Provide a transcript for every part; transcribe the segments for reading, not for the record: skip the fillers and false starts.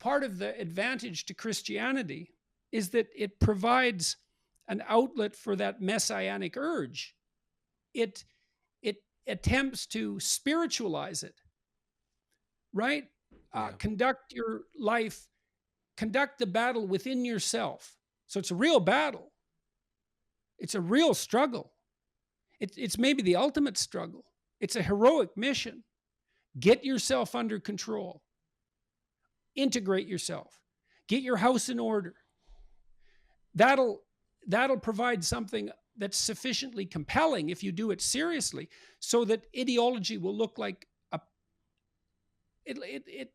part of the advantage to Christianity is that it provides an outlet for that messianic urge. It it attempts to spiritualize it, right? Yeah. Conduct your life, conduct the battle within yourself. So it's a real battle. It's a real struggle. It's maybe the ultimate struggle. It's a heroic mission. Get yourself under control. Integrate yourself. Get your house in order. That'll that'll provide something that's sufficiently compelling if you do it seriously, so that ideology will look like a it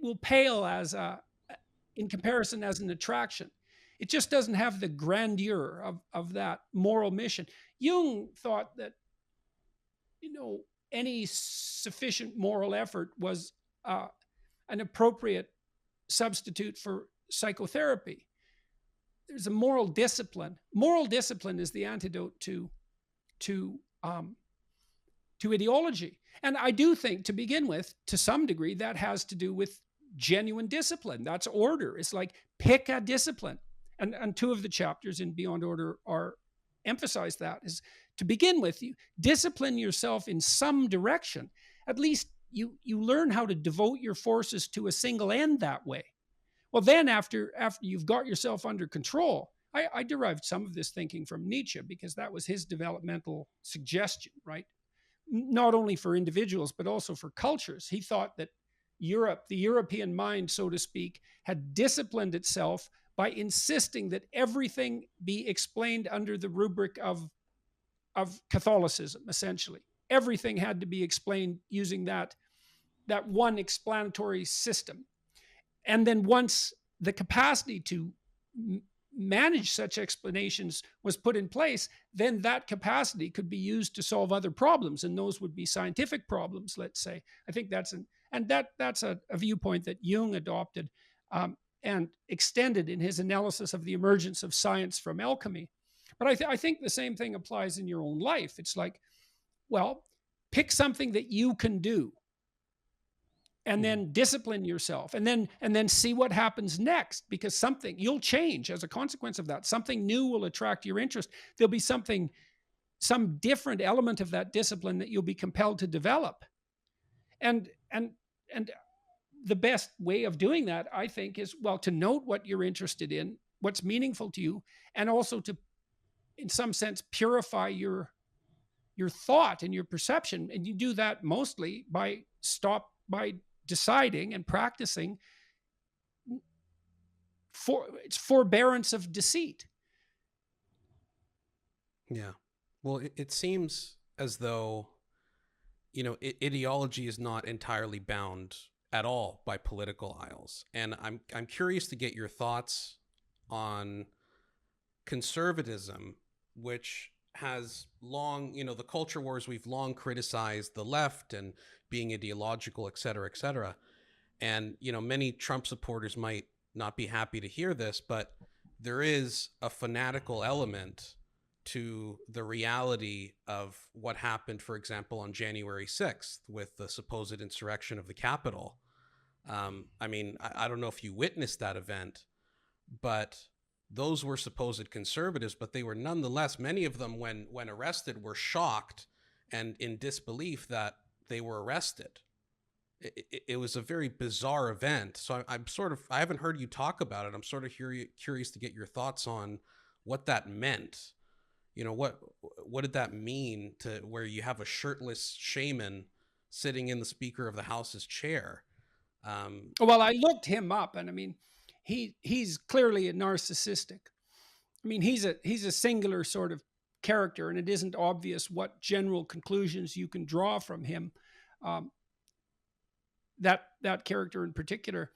will pale as a in comparison as an attraction. It just doesn't have the grandeur of that moral mission. Jung thought that, any sufficient moral effort was an appropriate substitute for psychotherapy. There's a moral discipline. Moral discipline is the antidote to um, to ideology. And I do think, to begin with, to some degree, that has to do with genuine discipline. That's order. It's like pick a discipline. And two of the chapters in Beyond Order are emphasize that is, to begin with, you discipline yourself in some direction. At least you learn how to devote your forces to a single end that way. Well, then after you've got yourself under control, I derived some of this thinking from Nietzsche, because that was his developmental suggestion, right? Not only for individuals, but also for cultures. He thought that Europe, the European mind, so to speak, had disciplined itself by insisting that everything be explained under the rubric of Catholicism, essentially. Everything had to be explained using that one explanatory system. And then once the capacity to manage such explanations was put in place, then that capacity could be used to solve other problems, and those would be scientific problems, let's say. I think that's a viewpoint that Jung adopted and extended in his analysis of the emergence of science from alchemy. But I think the same thing applies in your own life. It's like, well, pick something that you can do, and then discipline yourself, and then see what happens next, because something, you'll change as a consequence of that. Something new will attract your interest. There'll be some different element of that discipline that you'll be compelled to develop. And the best way of doing that, I think, is, well, to note what you're interested in, what's meaningful to you, and also to, in some sense, purify your thought and your perception. And you do that mostly by deciding and practicing it's forbearance of deceit. Yeah. Well, it seems as though, ideology is not entirely bound at all by political aisles. And I'm curious to get your thoughts on conservatism, which has long, the culture wars, we've long criticized the left and being ideological, et cetera, et cetera. And, many Trump supporters might not be happy to hear this, but there is a fanatical element to the reality of what happened, for example, on January 6th with the supposed insurrection of the Capitol. I don't know if you witnessed that event, but those were supposed conservatives, but they were nonetheless, many of them, when arrested, were shocked and in disbelief that they were arrested. It was a very bizarre event. So I haven't heard you talk about it. I'm sort of curious to get your thoughts on what that meant. What did that mean, to where you have a shirtless shaman sitting in the Speaker of the House's chair? Well, I looked him up, and he's clearly a narcissistic. He's a singular sort of character, and it isn't obvious what general conclusions you can draw from him. That character in particular.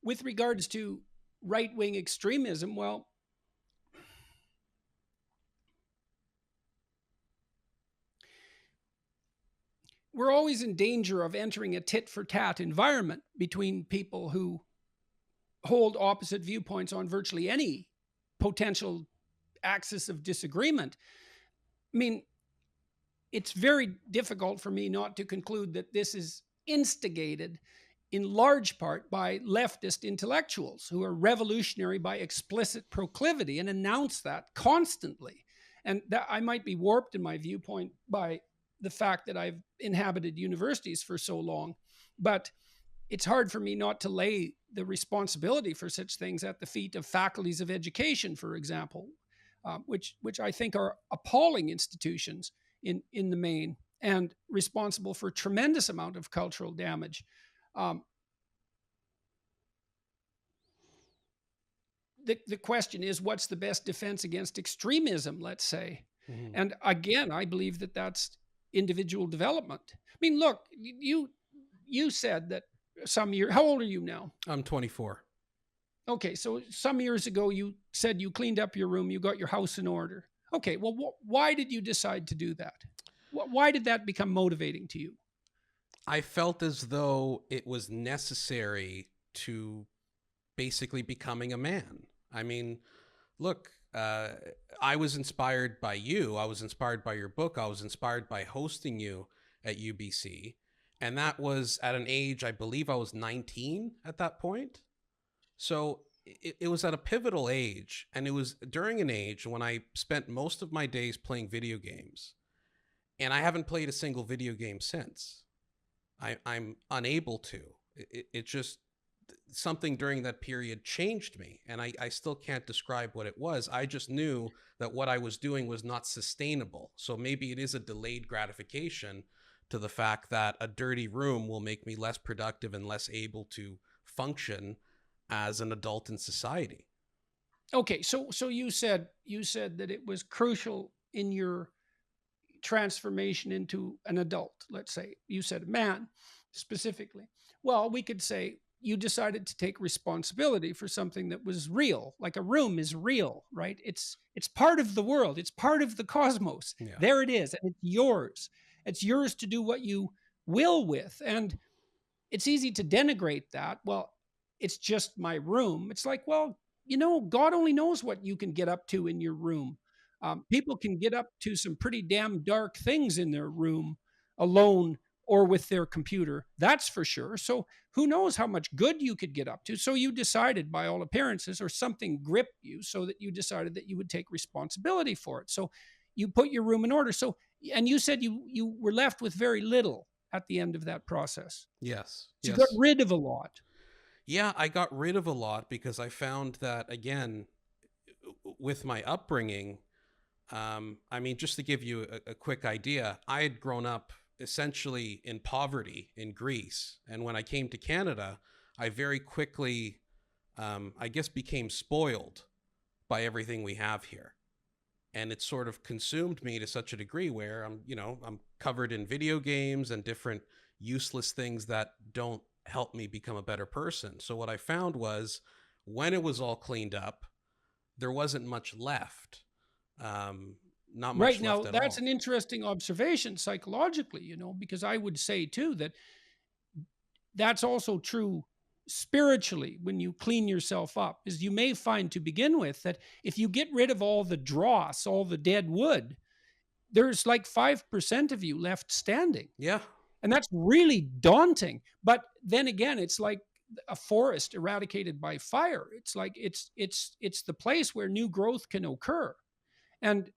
With regards to right-wing extremism, well, we're always in danger of entering a tit-for-tat environment between people who hold opposite viewpoints on virtually any potential axis of disagreement. It's very difficult for me not to conclude that this is instigated in large part by leftist intellectuals who are revolutionary by explicit proclivity and announce that constantly. And that I might be warped in my viewpoint by the fact that I've inhabited universities for so long, but it's hard for me not to lay the responsibility for such things at the feet of faculties of education, for example, which I think are appalling institutions in the main and responsible for a tremendous amount of cultural damage. Um, the question is, what's the best defense against extremism, let's say? Mhm. And again, I believe that that's individual development. I mean, look, you said that some year, how old are you now? I'm 24. Okay, so some years ago you said you cleaned up your room, you got your house in order. Okay, well, why did you decide to do that? Why did that become motivating to you? I felt as though it was necessary to basically becoming a man. I mean, look, I was inspired by you. I was inspired by your book. I was inspired by hosting you at UBC. And that was at an age, I believe I was 19 at that point. So it was at a pivotal age. And it was during an age when I spent most of my days playing video games. And I haven't played a single video game since. I'm unable to. It just, something during that period changed me. And I still can't describe what it was. I just knew that what I was doing was not sustainable. So maybe it is a delayed gratification to the fact that a dirty room will make me less productive and less able to function as an adult in society. Okay, so you said that it was crucial in your transformation into an adult. Let's say you said man specifically. Well, we could say you decided to take responsibility for something that was real. Like a room is real, right? It's part of the world. It's part of the cosmos. Yeah. There it is, and it's yours. It's yours to do what you will with. And it's easy to denigrate that. Well, it's just my room. It's like, well, God only knows what you can get up to in your room. People can get up to some pretty damn dark things in their room alone or with their computer. That's for sure. So who knows how much good you could get up to? So you decided, by all appearances, or something gripped you so that you decided that you would take responsibility for it. So you put your room in order. So, and you said you were left with very little at the end of that process. Yes. So you Yes. got rid of a lot. Yeah, I got rid of a lot because I found that, again, with my upbringing, I mean, just to give you a quick idea, I had grown up essentially in poverty in Greece. And when I came to Canada, I very quickly, I guess, became spoiled by everything we have here. And it sort of consumed me to such a degree where I'm covered in video games and different useless things that don't help me become a better person. So what I found was when it was all cleaned up, there wasn't much left. Not much Right now, left at that's all. an interesting observation psychologically, because I would say too that that's also true spiritually when you clean yourself up, is you may find to begin with that if you get rid of all the dross, all the dead wood, there's like 5% of you left standing. Yeah. And that's really daunting. But then again, it's like a forest eradicated by fire. It's like it's the place where new growth can occur. And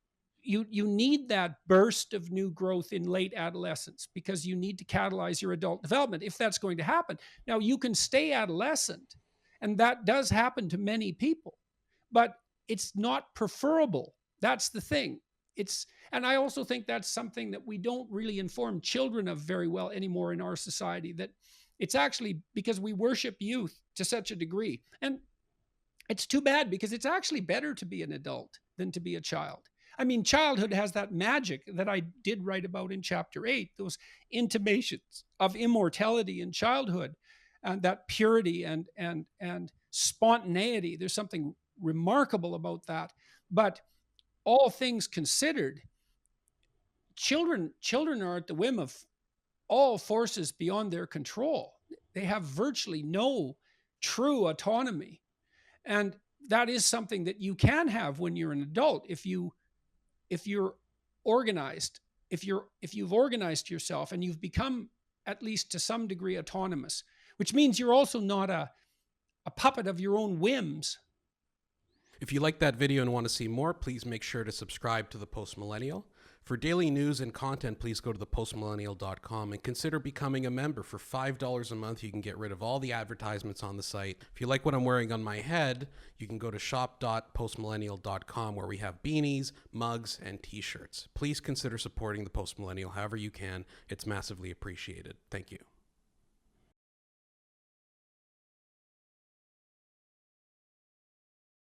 you need that burst of new growth in late adolescence because you need to catalyze your adult development if that's going to happen. Now, you can stay adolescent, and that does happen to many people, but it's not preferable. That's the thing. And I also think that's something that we don't really inform children of very well anymore in our society, that it's actually because we worship youth to such a degree. And it's too bad because it's actually better to be an adult than to be a child. I mean, childhood has that magic that I did write about in chapter 8, those intimations of immortality in childhood, and that purity and spontaneity. There's something remarkable about that. But all things considered, children are at the whim of all forces beyond their control. They have virtually no true autonomy. And that is something that you can have when you're an adult if you're organized, if you've organized yourself and you've become at least to some degree autonomous. which means you're also not a puppet of your own whims. If you like that video and want to see more, please make sure to subscribe to The Post Millennial. For daily news and content, please go to thepostmillennial.com and consider becoming a member. For $5 a month, you can get rid of all the advertisements on the site. If you like what I'm wearing on my head, you can go to shop.postmillennial.com, where we have beanies, mugs, and t-shirts. Please consider supporting The Post Millennial however you can. It's massively appreciated. Thank you.